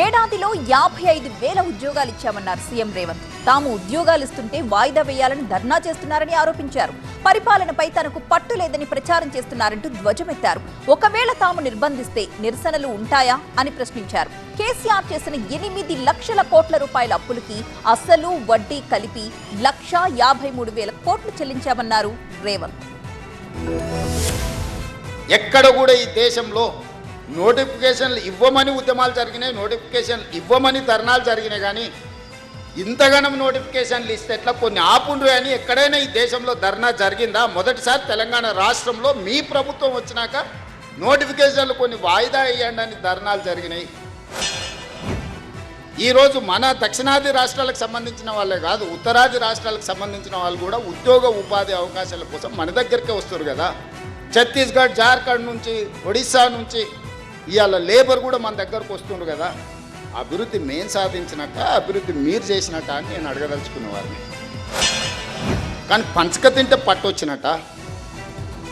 ఏడాదిలో 55,000 ఉద్యోగాలు ఇచ్చామన్నారు సీఎం రేవంత్. తాము ఉద్యోగాలు ఇస్తుంటే వాయిదా వేయాలని ధర్నా చేస్తున్నారని ఆరోపించారు. పరిపాలనపై తనకు పట్టు లేదని ప్రచారం చేస్తున్నారంటూ ధ్వజమెత్తారు. ఒకవేళ తాము నిర్బంధిస్తే నిరసనలు ఉంటాయా అని ప్రశ్నించారు. కేసీఆర్ చేసిన 8 లక్షల కోట్ల రూపాయల అప్పులకి అసలు వడ్డీ కలిపి 1,53,000 కోట్లు చెల్లించామన్నారు రేవంత్. ఎక్కడ కూడా ఈ దేశంలో నోటిఫికేషన్లు ఇవ్వమని ఉద్యమాలు జరిగినాయి, నోటిఫికేషన్లు ఇవ్వమని ధర్నాలు జరిగినాయి. కానీ ఇంతగానం నోటిఫికేషన్లు ఇస్తే ఎట్లా కొన్ని ఆపుండ్రు అని ఎక్కడైనా ఈ దేశంలో ధర్నా జరిగిందా? మొదటిసారి తెలంగాణ రాష్ట్రంలో మీ ప్రభుత్వం వచ్చినాక నోటిఫికేషన్లు కొన్ని వాయిదా వేయండి అని ధర్నాలు జరిగినాయి. ఈరోజు మన దక్షిణాది రాష్ట్రాలకు సంబంధించిన వాళ్ళే కాదు, ఉత్తరాది రాష్ట్రాలకు సంబంధించిన వాళ్ళు కూడా ఉద్యోగ ఉపాధి అవకాశాల కోసం మన దగ్గరికే వస్తారు కదా. ఛత్తీస్గఢ్, జార్ఖండ్ నుంచి, ఒడిశా నుంచి ఇవాళ లేబర్ కూడా మన దగ్గరకు వస్తుండ్రు కదా. అభివృద్ధి మేము సాధించినట్ట, అభివృద్ధి మీరు చేసినట్ట అని నేను అడగదలుచుకున్న వారిని. కానీ పంచక తింటే పట్టొచ్చినట్ట.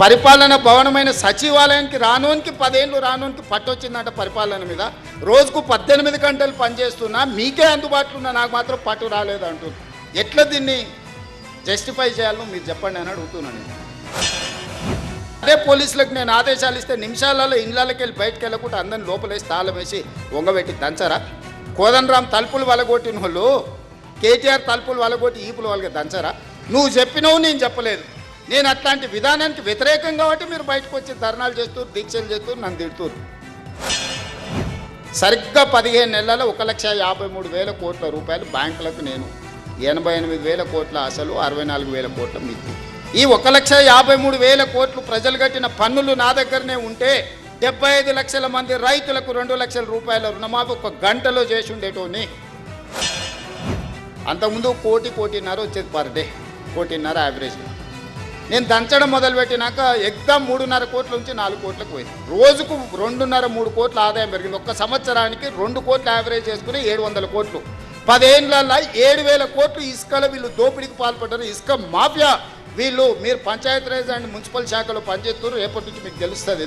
పరిపాలన భవనమైన సచివాలయానికి రానోనికి 10 ఏళ్ళు రానోనికి పట్టొచ్చిందట పరిపాలన మీద. రోజుకు 18 గంటలు పనిచేస్తున్నా, మీకే అందుబాటులో ఉన్నా, నాకు మాత్రం పట్టు రాలేదు అంటున్నారు. ఎట్లా దీన్ని జస్టిఫై చేయాలో మీరు చెప్పండి అని అడుగుతున్నాను. అదే పోలీసులకు నేను ఆదేశాలు ఇస్తే నిమిషాలలో ఇళ్ళకి వెళ్ళి బయటకు వెళ్ళకుండా అందరిని లోపలేసి తాళం వేసి వంగబెట్టి దంచరా? కోదండరామ్ తలుపులు వలగొట్టిన వాళ్ళు కేటీఆర్ తలుపులు వలగొట్టి ఈపులు వాళ్ళకి దంచరా? నువ్వు చెప్పినవు, నేను చెప్పలేదు. నేను అట్లాంటి విధానానికి వ్యతిరేకం కాబట్టి మీరు బయటకు వచ్చి ధర్నాలు చేస్తూ, దీక్షలు చేస్తూ నన్ను తిడుతున్నారు. సరిగ్గా 15 నెలల్లో 1,53,000 కోట్ల రూపాయలు బ్యాంకులకు నేను 88,000 కోట్ల అసలు, 64,000 కోట్ల మిత్తి. ఈ 1,53,000 కోట్లు ప్రజలు కట్టిన పన్నులు నా దగ్గరనే ఉంటే 75 లక్షల మంది రైతులకు 2 లక్షల రూపాయల రుణమాఫీ ఒక గంటలో చేసి ఉండేటోని. అంతకుముందు 1,00,00,000 వచ్చేది పర్ డే, 1,50,00,000 యావరేజ్. నేను దంచడం మొదలుపెట్టినాక ఎగ్జామ్ 3.5 కోట్ల నుంచి 4 కోట్లకు పోయింది. రోజుకు 2.5-3 కోట్ల ఆదాయం పెరిగింది. ఒక్క సంవత్సరానికి 2 కోట్ల యావరేజ్ చేసుకుని 700 కోట్లు. 10 ఏళ్ళల్లో 7,000 కోట్లు ఇసుకలో వీళ్ళు దోపిడీకి పాల్పడ్డారు. ఇసుక మాఫియా వీళ్ళు. మీరు పంచాయతీరాజ్ అండ్ మున్సిపల్ శాఖలో పనిచేస్తున్నారు, రేపటి నుంచి మీకు తెలుస్తుంది.